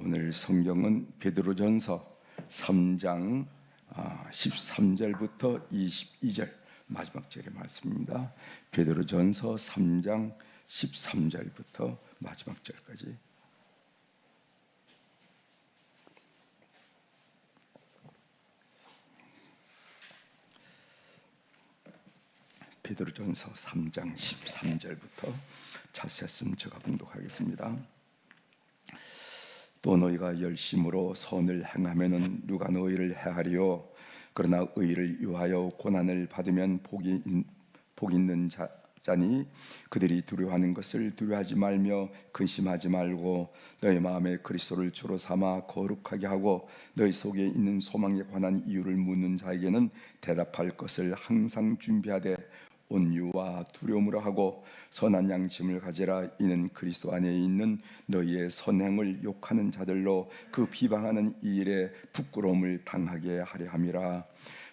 오늘 성경은 베드로전서 3장 13절부터 22절 마지막 절의 말씀입니다. 베드로전서 3장 13절부터 마지막 절까지. 베드로전서 3장 13절부터 자세했으면 제가 봉독하겠습니다. 또 너희가 열심으로 선을 행하면은 누가 너희를 해하리요? 그러나 의를 위하여 고난을 받으면 복 있는 자니 그들이 두려워하는 것을 두려워하지 말며 근심하지 말고 너희 마음에 그리스도를 주로 삼아 거룩하게 하고 너희 속에 있는 소망에 관한 이유를 묻는 자에게는 대답할 것을 항상 준비하되 온유와 두려움으로 하고 선한 양심을 가지라. 이는 그리스도 안에 있는 너희의 선행을 욕하는 자들로 그 비방하는 이 일에 부끄러움을 당하게 하려 함이라.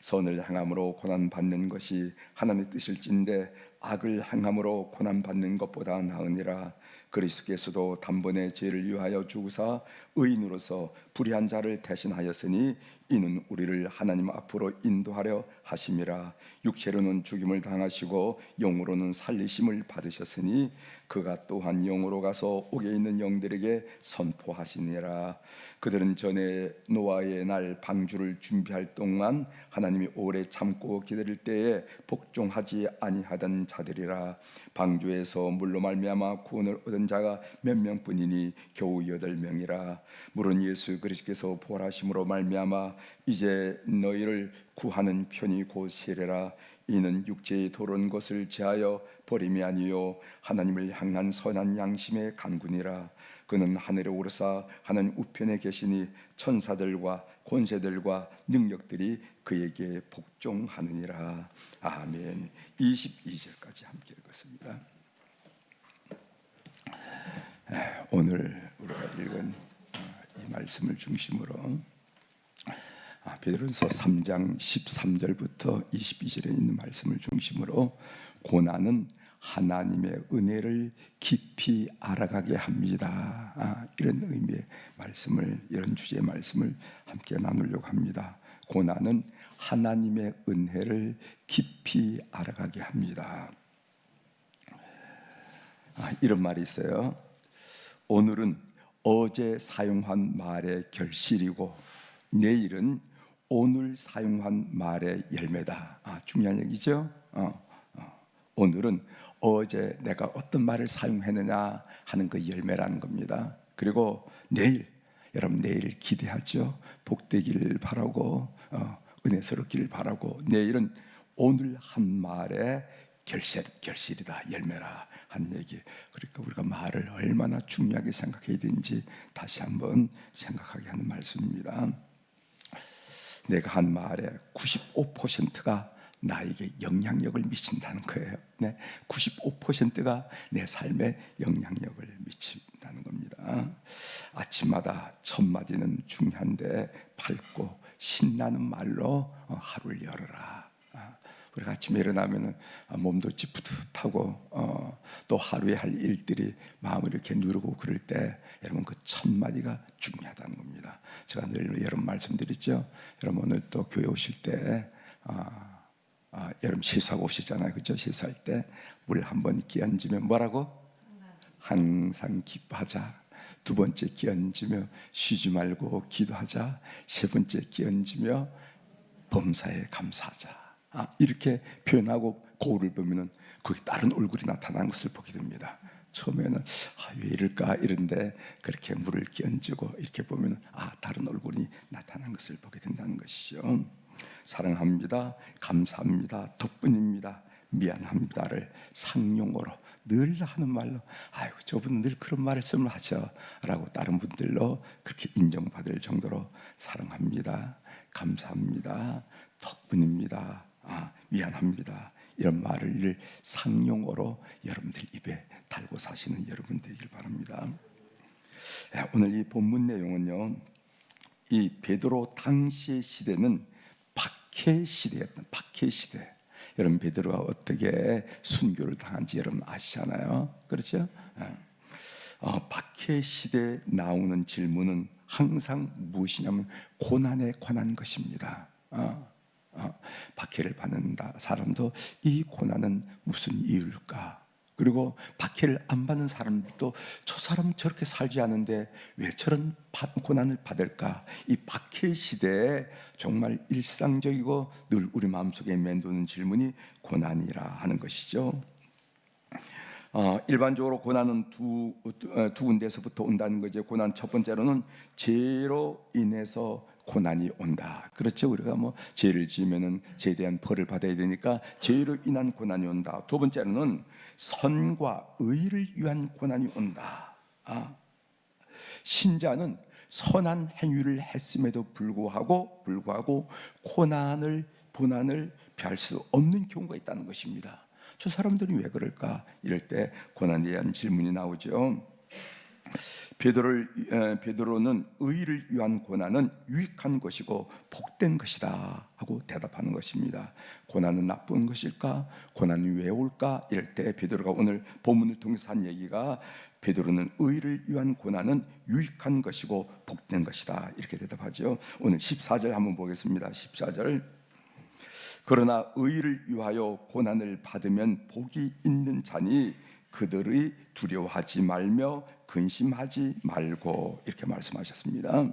선을 행함으로 고난 받는 것이 하나님의 뜻일진데 악을 행함으로 고난 받는 것보다 나으니라. 그리스도께서도 단번에 죄를 위하여 죽으사 의인으로서 불의한 자를 대신하였으니 이는 우리를 하나님 앞으로 인도하려 하심이라. 육체로는 죽임을 당하시고 영으로는 살리심을 받으셨으니 그가 또한 영으로 가서 옥에 있는 영들에게 선포하시니라. 그들은 전에 노아의 날 방주를 준비할 동안 하나님이 오래 참고 기다릴 때에 복종하지 아니하던 자들이라. 방주에서 물로 말미암아 구원을 얻은 자가 몇 명뿐이니 겨우 8명이라. 물은 예수 그리스도께서 부활하심으로 말미암아 이제 너희를 구하는 편이 곧 세례라. 이는 육체의 더러운 것을 제하여 버림이 아니요 하나님을 향한 선한 양심의 강군이라. 그는 하늘에 오르사 하나님 우편에 계시니 천사들과 권세들과 능력들이 그에게 복종하느니라. 아멘. 22절까지 함께 읽었습니다. 오늘 우리가 읽은 이 말씀을 중심으로 베드로전서 3장 13절부터 22절에 있는 말씀을 중심으로 고난은 하나님의 은혜를 깊이 알아가게 합니다. 이런 의미의 말씀을, 이런 주제의 말씀을 함께 나누려고 합니다. 고난은 하나님의 은혜를 깊이 알아가게 합니다. 이런 말이 있어요. 오늘은 어제 사용한 말의 결실이고 내일은 오늘 사용한 말의 열매다. 중요한 얘기죠. 오늘은 어제 내가 어떤 말을 사용했느냐 하는 그 열매라는 겁니다. 그리고 내일, 여러분 내일 기대하죠. 복되기를 바라고 은혜스럽기를 바라고 내일은 오늘 한 말의 결실이다, 열매라 한 얘기. 그러니까 우리가 말을 얼마나 중요하게 생각해야 되는지 다시 한번 생각하게 하는 말씀입니다. 내가 한 말의 95%가 나에게 영향력을 미친다는 거예요. 95%가 내 삶에 영향력을 미친다는 겁니다. 아침마다 첫 마디는 중요한데 밝고 신나는 말로 하루를 열어라. 우리가 아침에 일어나면 몸도 찌뿌듯하고 또 하루에 할 일들이 마음을 이렇게 누르고 그럴 때 여러분 그 첫 마디가 중요하다는 겁니다. 제가 늘 여러분 말씀드리죠. 여러분 오늘 또 교회 오실 때 여러분 세수하고 오시잖아요, 그렇죠? 세수할 때 물 한 번 끼얹으면 뭐라고? 항상 기뻐하자. 두 번째 끼얹으며 쉬지 말고 기도하자. 세 번째 끼얹으며 범사에 감사하자. 이렇게 표현하고 거울을 보면은 거기 다른 얼굴이 나타나는 것을 보게 됩니다. 처음에는 왜 이럴까 이런데 그렇게 물을 끼얹고 이렇게 보면은 다른 얼굴이 나타나는 것을 보게 된다는 것이죠. 사랑합니다, 감사합니다, 덕분입니다, 미안합니다를 상용어로 늘 하는 말로 저분은 늘 그런 말씀을 하죠 라고 다른 분들로 그렇게 인정받을 정도로 사랑합니다, 감사합니다, 덕분입니다, 미안합니다 이런 말을 상용어로 여러분들 입에 달고 사시는 여러분 되길 바랍니다. 오늘 이 본문 내용은요, 이 베드로 당시의 시대는 박해 시대였던 박해 시대. 여러분 베드로가 어떻게 순교를 당한지 여러분 아시잖아요, 그렇죠? 박해 시대에 나오는 질문은 항상 무엇이냐면 고난에 관한 것입니다. 박해를 받는 사람도 이 고난은 무슨 이유일까? 그리고 박해를 안 받는 사람도 저 사람은 저렇게 살지 않은데 왜 저런 고난을 받을까? 이 박해 시대에 정말 일상적이고 늘 우리 마음속에 맴도는 질문이 고난이라 하는 것이죠. 일반적으로 고난은 두 군데서부터 온다는 거죠. 고난 첫 번째로는 죄로 인해서 고난이 온다. 그렇죠. 우리가 뭐 죄를 지으면은 죄에 대한 벌을 받아야 되니까 죄로 인한 고난이 온다. 두 번째로는 선과 의를 위한 고난이 온다. 신자는 선한 행위를 했음에도 불구하고 고난을 피할 수 없는 경우가 있다는 것입니다. 저 사람들이 왜 그럴까? 이럴 때 고난에 대한 질문이 나오죠. 베드로는 의를 위한 고난은 유익한 것이고 복된 것이다 하고 대답하는 것입니다. 고난은 나쁜 것일까? 고난이 왜 올까? 이럴 때 베드로가 오늘 본문을 통해서 한 얘기가 베드로는 의를 위한 고난은 유익한 것이고 복된 것이다 이렇게 대답하죠. 오늘 14절 한번 보겠습니다. 14절 그러나 의를 위하여 고난을 받으면 복이 있는 자니 그들이 두려워하지 말며 근심하지 말고 이렇게 말씀하셨습니다.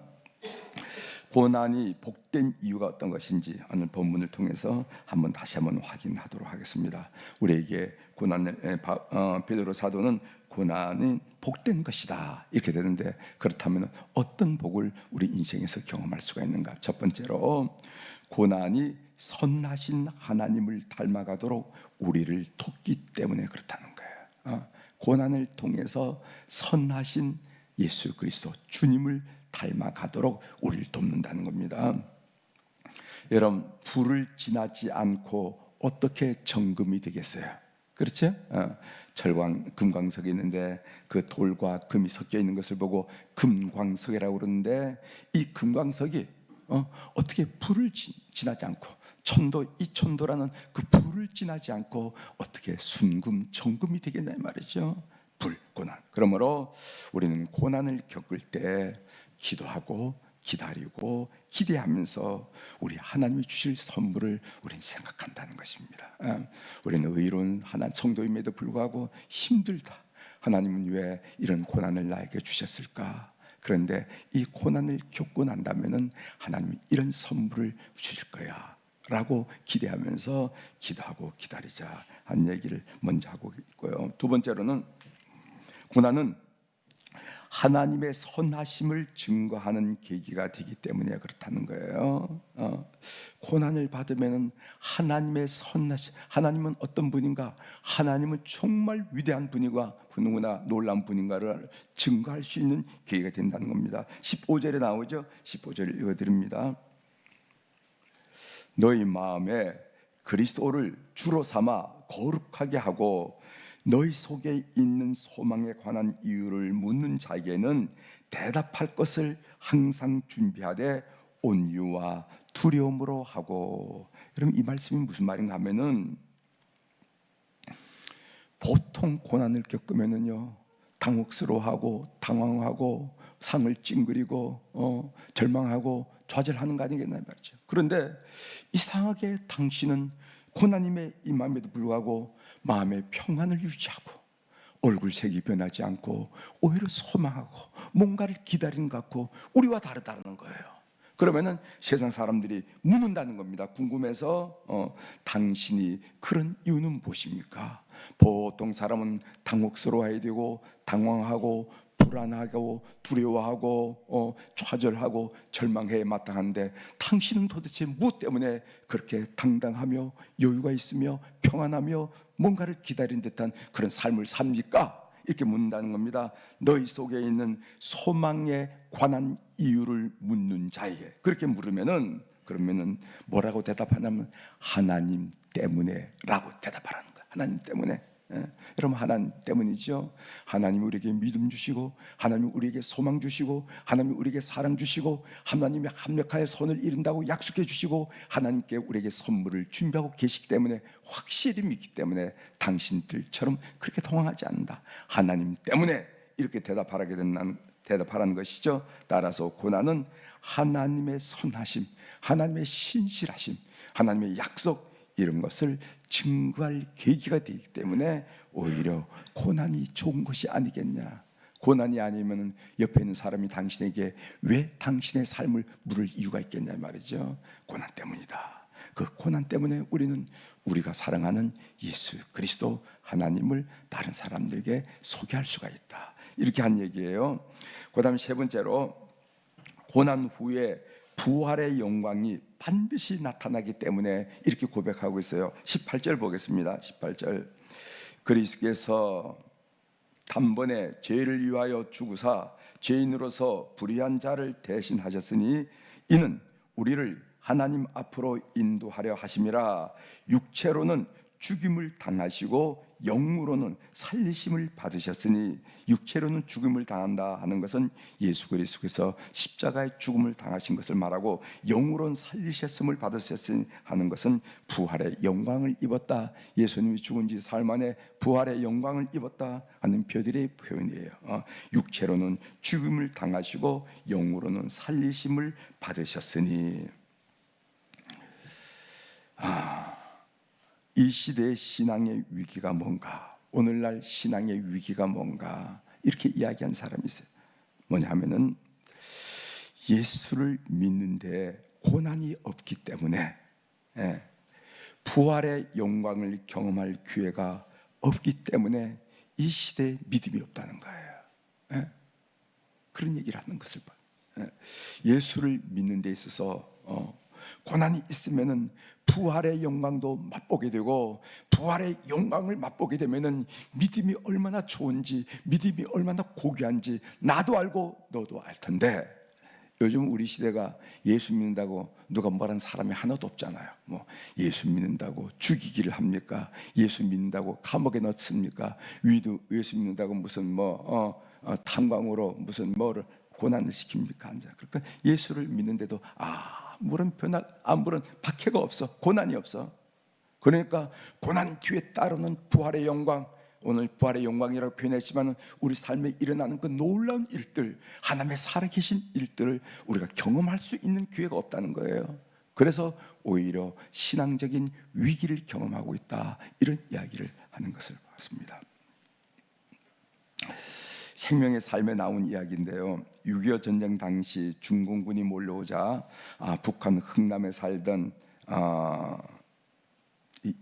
고난이 복된 이유가 어떤 것인지 오늘 본문을 통해서 다시 한번 확인하도록 하겠습니다. 우리에게 베드로 사도는 고난이 복된 것이다 이렇게 되는데 그렇다면 어떤 복을 우리 인생에서 경험할 수가 있는가? 첫 번째로 고난이 선하신 하나님을 닮아가도록 우리를 돕기 때문에 그렇다는 거예요. 고난을 통해서 선하신 예수 그리스도 주님을 닮아가도록 우리를 돕는다는 겁니다. 여러분, 불을 지나지 않고 어떻게 정금이 되겠어요? 그렇죠? 금광석이 있는데 그 돌과 금이 섞여 있는 것을 보고 금광석이라고 그러는데 이 금광석이 어떻게 불을 지나지 않고 이 천도라는 그 불을 지나지 않고 어떻게 순금, 정금이 되겠냐 말이죠. 고난. 그러므로 우리는 고난을 겪을 때 기도하고 기다리고 기대하면서 우리 하나님이 주실 선물을 우리는 생각한다는 것입니다. 우리는 의로운 성도임에도 불구하고 힘들다. 하나님은 왜 이런 고난을 나에게 주셨을까? 그런데 이 고난을 겪고 난다면은 하나님이 이런 선물을 주실 거야 라고 기대하면서 기도하고 기다리자 한 얘기를 먼저 하고 있고요. 두 번째로는 고난은 하나님의 선하심을 증거하는 계기가 되기 때문에 그렇다는 거예요. 고난을 받으면 하나님의 선하심, 하나님은 어떤 분인가? 하나님은 정말 위대한 분이구나, 놀라운 분인가를 증거할 수 있는 계기가 된다는 겁니다. 15절에 나오죠. 15절 읽어드립니다. 너희 마음에 그리스도를 주로 삼아 거룩하게 하고 너희 속에 있는 소망에 관한 이유를 묻는 자에게는 대답할 것을 항상 준비하되 온유와 두려움으로 하고. 여러분, 이 말씀이 무슨 말인가 하면은 보통 고난을 겪으면은요 당혹스러워하고 당황하고 상을 찡그리고 절망하고 좌절하는 거 아니겠나 말이죠. 그런데 이상하게 당신은 고난임에 임함에도 불구하고 마음의 평안을 유지하고 얼굴색이 변하지 않고 오히려 소망하고 뭔가를 기다리는 것 같고 우리와 다르다는 거예요. 그러면은 세상 사람들이 묻는다는 겁니다. 궁금해서 당신이 그런 이유는 무엇입니까? 보통 사람은 당혹스러워해야 되고 당황하고 불안하고 두려워하고 좌절하고 절망해야 마땅한데 당신은 도대체 무엇 때문에 그렇게 당당하며 여유가 있으며 평안하며 뭔가를 기다린 듯한 그런 삶을 삽니까? 이렇게 묻는다는 겁니다. 너희 속에 있는 소망에 관한 이유를 묻는 자에게 그렇게 물으면은 그러면은 뭐라고 대답하냐면 하나님 때문에 라고 대답하라는 거예요. 하나님 때문에. 여러분, 하나님 때문이죠. 하나님이 우리에게 믿음 주시고 하나님이 우리에게 소망 주시고 하나님이 우리에게 사랑 주시고 하나님이 합력하여 선을 이룬다고 약속해 주시고 하나님께 우리에게 선물을 준비하고 계시기 때문에 확실히 믿기 때문에 당신들처럼 그렇게 당황하지 않는다. 하나님 때문에 이렇게 대답하게 된다는 대답하라는 것이죠. 따라서 고난은 하나님의 선하심, 하나님의 신실하심, 하나님의 약속, 이런 것을 증거할 계기가 되기 때문에 오히려 고난이 좋은 것이 아니겠냐. 고난이 아니면 옆에 있는 사람이 당신에게 왜 당신의 삶을 물을 이유가 있겠냐 말이죠. 고난 때문이다. 그 고난 때문에 우리는 우리가 사랑하는 예수 그리스도 하나님을 다른 사람들에게 소개할 수가 있다. 이렇게 한 얘기예요. 그 다음에 세 번째로, 고난 후에 부활의 영광이 반드시 나타나기 때문에 이렇게 고백하고 있어요. 18절 보겠습니다. 18절. 그리스도께서 단번에 죄를 위하여 죽으사 죄인으로서 불의한 자를 대신하셨으니 이는 우리를 하나님 앞으로 인도하려 하심이라. 육체로는 죽임을 당하시고 영으로는 살리심을 받으셨으니, 육체로는 죽임을 당한다 하는 것은 예수 그리스도께서 십자가의 죽음을 당하신 것을 말하고, 영으로는 살리셨음을 받으셨으니 하는 것은 부활의 영광을 입었다. 예수님이 죽은 지 사흘 만에 부활의 영광을 입었다 하는 표들의 표현이에요. 육체로는 죽임을 당하시고 영으로는 살리심을 받으셨으니. 이 시대의 신앙의 위기가 뭔가, 오늘날 신앙의 위기가 뭔가, 이렇게 이야기한 사람이 있어요. 뭐냐 하면은 예수를 믿는데 고난이 없기 때문에 부활의 영광을 경험할 기회가 없기 때문에 이 시대에 믿음이 없다는 거예요. 그런 얘기를 하는 것을 봐요. 예수를 믿는 데 있어서 고난이 있으면은 부활의 영광도 맛보게 되고, 부활의 영광을 맛보게 되면은 믿음이 얼마나 좋은지, 믿음이 얼마나 고귀한지 나도 알고 너도 알 텐데, 요즘 우리 시대가 예수 믿는다고 누가 뭐라는 사람이 하나도 없잖아요. 뭐 예수 믿는다고 죽이기를 합니까? 예수 믿는다고 감옥에 넣습니까? 예수 믿는다고 무슨 탄광으로 무슨 뭐를 고난을 시킵니까? 그러니까 예수를 믿는데도 아무런 박해가 없어, 고난이 없어. 그러니까 고난 뒤에 따르는 부활의 영광, 오늘 부활의 영광이라고 표현했지만 우리 삶에 일어나는 그 놀라운 일들, 하나님의 살아계신 일들을 우리가 경험할 수 있는 기회가 없다는 거예요. 그래서 오히려 신앙적인 위기를 경험하고 있다, 이런 이야기를 하는 것을 봤습니다. 생명의 삶에 나온 이야기인데요. 6.25 전쟁 당시 중공군이 몰려오자 북한 흥남에 살던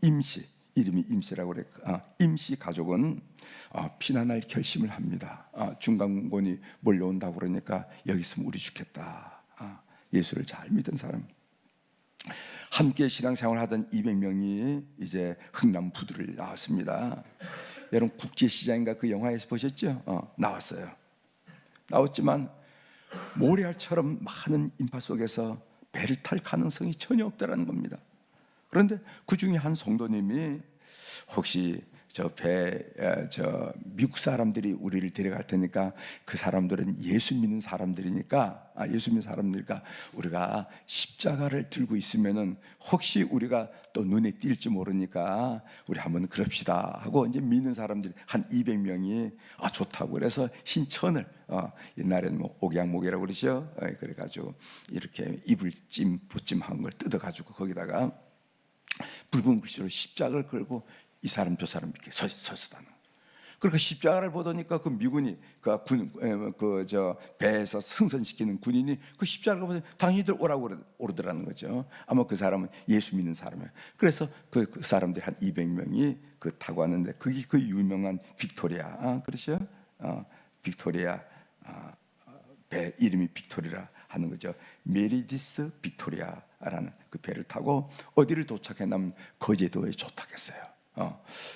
임씨, 이름이 임씨라고 그래. 임씨 가족은 피난할 결심을 합니다. 중공군이 몰려온다고 그러니까 여기 있으면 우리 죽겠다. 예수를 잘 믿은 사람, 함께 신앙생활하던 200명이 이제 흥남 부두를 나왔습니다. 여러분 국제시장인가 그 영화에서 보셨죠? 나왔어요. 나왔지만 모래알처럼 많은 인파 속에서 배를 탈 가능성이 전혀 없다라는 겁니다. 그런데 그 중에 한 성도님이 혹시 미국 사람들이 우리를 데려갈 테니까 그 사람들은 예수 믿는 사람들이니까 우리가 십자가를 들고 있으면은 혹시 우리가 또 눈에 띌지 모르니까 우리 한번 그럽시다 하고 이제 믿는 사람들이 한 200명이 좋다고 그래서 흰 천을 옛날에는 뭐 옥양목이라고 그러죠. 그래가지고 이렇게 이불찜 보찜한 걸 뜯어가지고 거기다가 붉은 글씨로 십자가를 걸고 이 사람 저 사람 이렇게 서서다는. 그러니까 십자가를 보더니까 그 미군이 배에서 승선시키는 군인이 그 십자가를 보더니 당신들 오라고 오르더라는 거죠. 아마 그 사람은 예수 믿는 사람이에요. 그래서 그 사람들 한 200명이 타고 왔는데 그게 그 유명한 빅토리아, 그렇죠? 빅토리아 배 이름이 빅토리라 하는 거죠. 메리디스 빅토리아라는 그 배를 타고 어디를 도착했냐면 거제도에 도착했어요.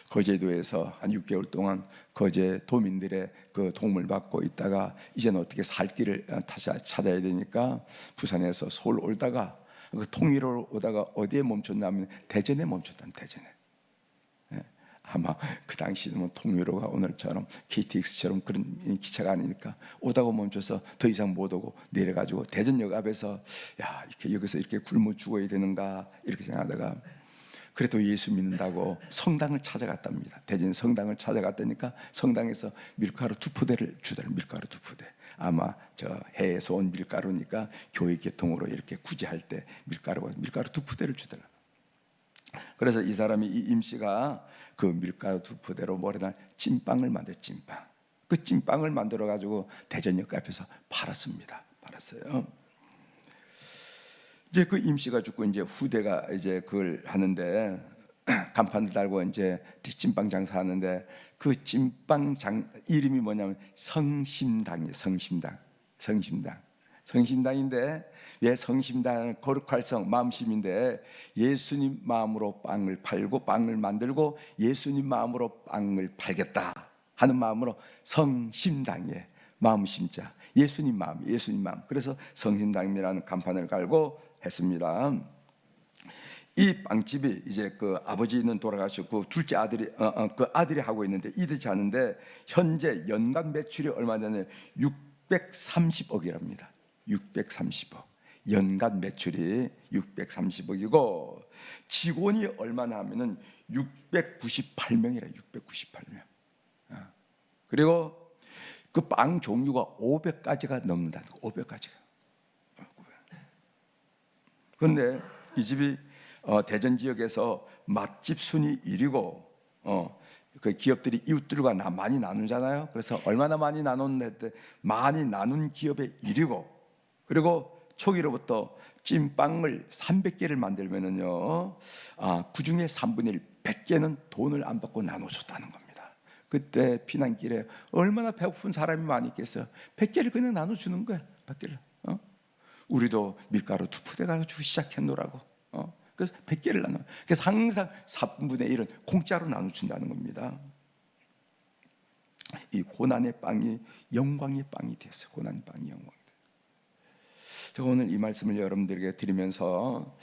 거제도에서 한 6개월 동안 거제 도민들의 그 도움을 받고 있다가 이제는 어떻게 살 길을 다시 찾아야 되니까 부산에서 서울 올다가 그 통일로 오다가 어디에 멈췄냐면 대전에 멈췄다는. 대전에. 아마 그 당시는 통일호가 오늘처럼 KTX처럼 그런 기차가 아니니까 오다가 멈춰서 더 이상 못 오고 내려가지고 대전역 앞에서 이렇게 여기서 이렇게 굶어 죽어야 되는가 이렇게 생각하다가 그래도 예수 믿는다고 성당을 찾아갔답니다. 대전 성당을 찾아갔다니까 성당에서 밀가루 2푸대를 주더라. 밀가루 2푸대. 아마 저 해에서 온 밀가루니까 교회 계통으로 이렇게 구제할 때 밀가루 2푸대를 주더라고요. 그래서 이 사람이, 이 임씨가 그 밀가루 2푸대로 뭐래나 찐빵을 만들어. 찐빵. 그 찐빵을 만들어 가지고 대전역 앞에서 팔았어요. 이제 그 임씨가 죽고 이제 후대가 이제 그걸 하는데 간판을 달고 이제 찐빵 장사하는데, 그 찐빵 이름이 뭐냐면 성심당이에요. 성심당인데, 왜 성심당은 거룩할 성, 마음심인데, 예수님 마음으로 빵을 팔고 빵을 만들고 예수님 마음으로 빵을 팔겠다 하는 마음으로 성심당이에요. 마음심자, 예수님 마음. 그래서 성심당이라는 간판을 깔고 했습니다. 이 빵집이 이제 그 아버지는 돌아가시고 둘째 아들이 그 아들이 하고 있는데 이득이 하는데, 현재 연간 매출이 얼마 전에 630억이랍니다. 630억. 연간 매출이 630억이고 직원이 얼마나 하면은 698명이래. 698명. 그리고 그 빵 종류가 500가지가 넘는다는 거. 500가지가. 그런데 이 집이 대전 지역에서 맛집 순위 1위고, 그 기업들이 이웃들과 많이 나누잖아요. 그래서 얼마나 많이 나눴는데 많이 나눈 기업의 1위고, 그리고 초기로부터 찐빵을 300개를 만들면은요, 그 중에 3분의 1, 100개는 돈을 안 받고 나눠줬다는 겁니다. 그때 피난길에 얼마나 배고픈 사람이 많이 있겠어요. 100개를 그냥 나눠주는 거야. 100개를. 우리도 밀가루 2푸대 가지고 시작했노라고. 그래서 100개를 나눠. 그래서 항상 4분의 1은 공짜로 나눠준다는 겁니다. 이 고난의 빵이 영광의 빵이 됐어요. 고난의 빵이 영광이 됐어요. 제가 오늘 이 말씀을 여러분들에게 드리면서,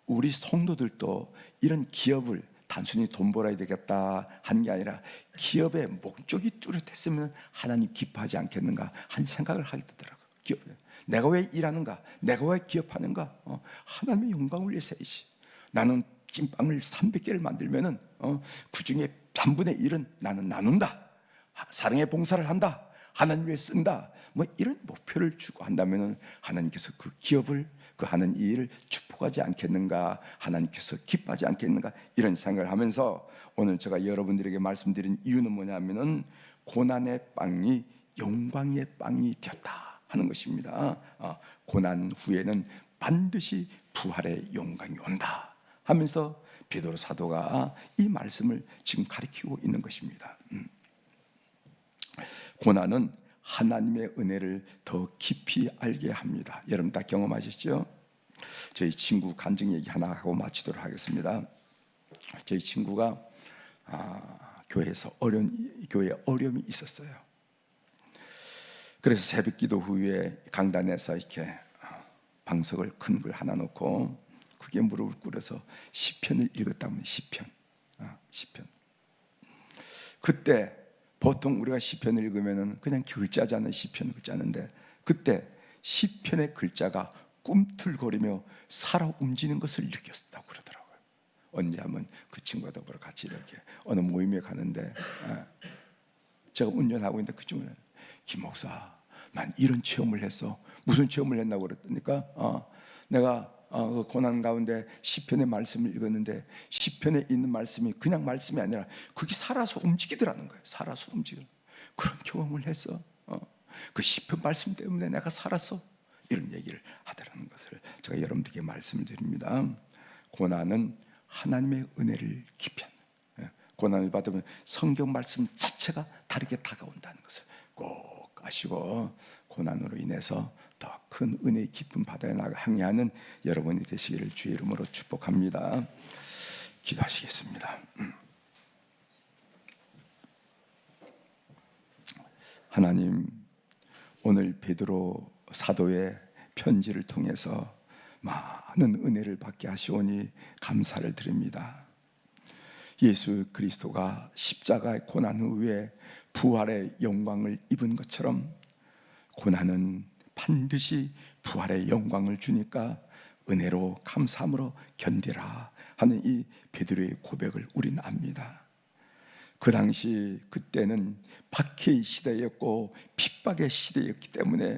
우리 성도들도 이런 기업을 단순히 돈 벌어야 되겠다 하는 게 아니라 기업의 목적이 뚜렷했으면 하나님 기뻐하지 않겠는가 하는 생각을 하게 되더라고요. 기업에 내가 왜 일하는가? 내가 왜 기업하는가? 하나님의 영광을 위해서 해야지. 나는 찐빵을 300개를 만들면은 그 중에 3분의 1은 나는 나눈다. 사랑의 봉사를 한다. 하나님 위해 쓴다. 뭐 이런 목표를 주고 한다면은 하나님께서 그 기업을, 그 하는 이 일을 축복하지 않겠는가? 하나님께서 기뻐하지 않겠는가? 이런 생각을 하면서 오늘 제가 여러분들에게 말씀드린 이유는 뭐냐면은 고난의 빵이 영광의 빵이 되었다 하는 것입니다. 고난 후에는 반드시 부활의 영광이 온다 하면서 베드로 사도가 이 말씀을 지금 가리키고 있는 것입니다. 고난은 하나님의 은혜를 더 깊이 알게 합니다. 여러분 다 경험하셨죠? 저희 친구 간증 얘기 하나 하고 마치도록 하겠습니다. 저희 친구가 교회에서 교회에 어려움이 있었어요. 그래서 새벽기도 후에 강단에서 이렇게 방석을 큰 걸 하나 놓고 그게 무릎을 꿇어서 시편을 읽었다면 시편. 그때 보통 우리가 시편을 읽으면은 그냥 글자잖아요. 시편 글자인데 그때 시편의 글자가 꿈틀거리며 살아 움직이는 것을 느꼈다고 그러더라고요. 언제 한번 그 친구와 더불어 같이 이렇게 어느 모임에 가는데 제가 운전하고 있는데 그쪽에 김 목사, 난 이런 체험을 했어. 무슨 체험을 했나고 그랬더니까 내가 그 고난 가운데 시편의 말씀을 읽었는데 시편에 있는 말씀이 그냥 말씀이 아니라 그게 살아서 움직이더라는 거예요. 살아서 움직여. 그런 경험을 했어. 그 시편 말씀 때문에 내가 살았어. 이런 얘기를 하더라는 것을 제가 여러분들에게 말씀을 드립니다. 고난은 하나님의 은혜를 깊이 한다. 고난을 받으면 성경 말씀 자체가 다르게 다가온다는 것을 꼭 아시고 고난으로 인해서 더 큰 은혜의 깊은 바다에 항해하는 여러분이 되시기를 주의 이름으로 축복합니다. 기도하시겠습니다. 하나님, 오늘 베드로 사도의 편지를 통해서 많은 은혜를 받게 하시오니 감사를 드립니다. 예수 그리스도가 십자가의 고난 후에 부활의 영광을 입은 것처럼 고난은 반드시 부활의 영광을 주니까 은혜로 감사함으로 견디라 하는 이 베드로의 고백을 우리는 압니다. 그 당시 그때는 박해의 시대였고 핍박의 시대였기 때문에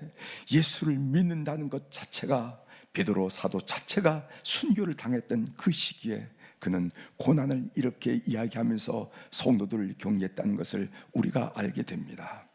예수를 믿는다는 것 자체가, 베드로 사도 자체가 순교를 당했던 그 시기에 그는 고난을 이렇게 이야기하면서 성도들을 격려했다는 것을 우리가 알게 됩니다.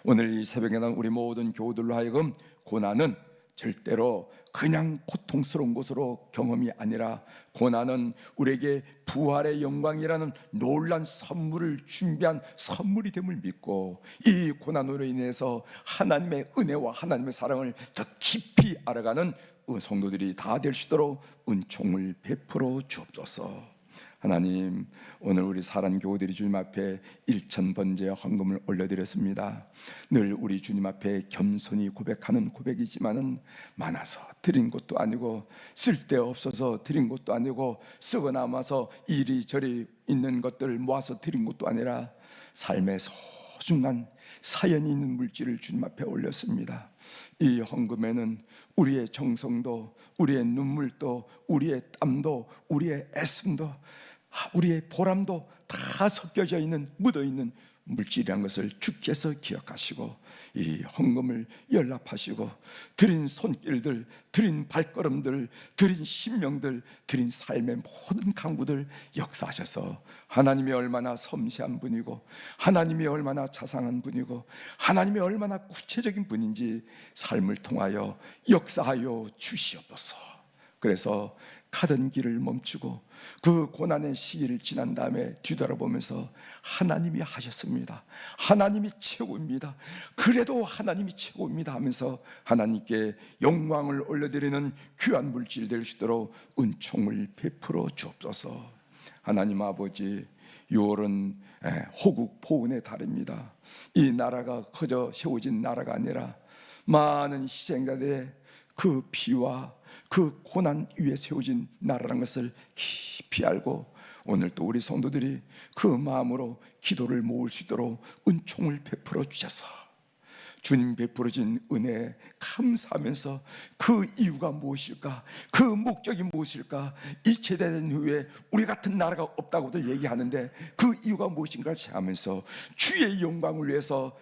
오늘 이 새벽에 난 우리 모든 교우들로 하여금 고난은 절대로 그냥 고통스러운 것으로 경험이 아니라, 고난은 우리에게 부활의 영광이라는 놀란 선물을 준비한 선물이 됨을 믿고, 이 고난으로 인해서 하나님의 은혜와 하나님의 사랑을 더 깊이 알아가는 성도들이 다 될 수 있도록 은총을 베풀어 주옵소서. 하나님, 오늘 우리 사랑 교우들이 주님 앞에 1,000번째 헌금을 올려드렸습니다. 늘 우리 주님 앞에 겸손히 고백하는 고백이지만은, 많아서 드린 것도 아니고 쓸데없어서 드린 것도 아니고 썩어 남아서 이리저리 있는 것들을 모아서 드린 것도 아니라, 삶의 소중한 사연이 있는 물질을 주님 앞에 올렸습니다. 이 헌금에는 우리의 정성도, 우리의 눈물도, 우리의 땀도, 우리의 애씀도, 우리의 보람도 다 섞여져 있는, 묻어 있는 물질이란 것을 주께서 기억하시고, 이 헌금을 연락하시고, 드린 손길들, 드린 발걸음들, 드린 심령들, 드린 삶의 모든 강구들 역사하셔서, 하나님이 얼마나 섬세한 분이고, 하나님이 얼마나 자상한 분이고, 하나님이 얼마나 구체적인 분인지 삶을 통하여 역사하여 주시옵소서. 그래서 가던 길을 멈추고 그 고난의 시기를 지난 다음에 뒤돌아보면서, 하나님이 하셨습니다, 하나님이 최고입니다, 그래도 하나님이 최고입니다 하면서 하나님께 영광을 올려드리는 귀한 물질 될 수 있도록 은총을 베풀어 주옵소서. 하나님 아버지, 6월은 호국 보훈의 달입니다. 이 나라가 커져 세워진 나라가 아니라 많은 희생자들의 그 피와 그 고난 위에 세워진 나라라는 것을 깊이 알고, 오늘 또 우리 성도들이 그 마음으로 기도를 모을 수 있도록 은총을 베풀어 주셔서, 주님 베풀어진 은혜에 감사하면서 그 이유가 무엇일까, 그 목적이 무엇일까, 이체된 후에 우리 같은 나라가 없다고들 얘기하는데 그 이유가 무엇인가를 생각하면서 주의 영광을 위해서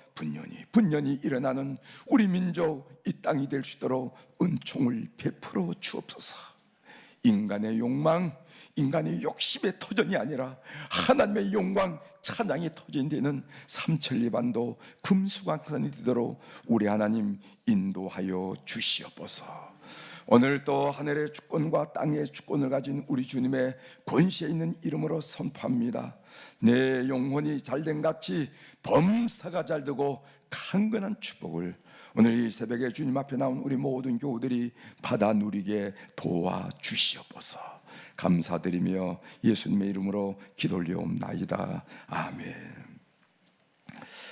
분연히 일어나는 우리 민족 이 땅이 될 수 있도록 은총을 베풀어 주옵소서. 인간의 욕망, 인간의 욕심의 터전이 아니라 하나님의 영광, 찬양의 터전이 되는 삼천리반도 금수강산이 되도록 우리 하나님 인도하여 주시옵소서. 오늘 또 하늘의 주권과 땅의 주권을 가진 우리 주님의 권세 있는 이름으로 선포합니다. 내 영혼이 잘된 같이 범사가 잘되고 강건한 축복을 오늘 이 새벽에 주님 앞에 나온 우리 모든 교우들이 받아 누리게 도와주시옵소서. 감사드리며 예수님의 이름으로 기도 올려옵나이다. 아멘.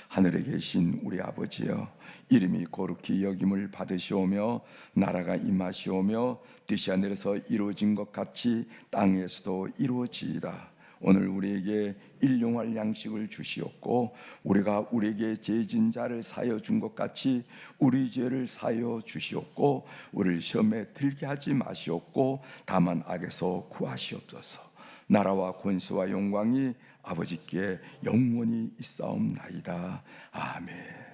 하늘에 계신 우리 아버지여, 이름이 거룩히 여김을 받으시오며 나라가 임하시오며 뜻이 하늘에서 이루어진 것 같이 땅에서도 이루어지이다. 오늘 우리에게 일용할 양식을 주시옵고, 우리가 우리에게 죄진 자를 사하여 준 것 같이 우리 죄를 사하여 주시옵고, 우리를 시험에 들게 하지 마시옵고, 다만 악에서 구하시옵소서. 나라와 권세와 영광이 아버지께 영원히 있사옵나이다. 아멘.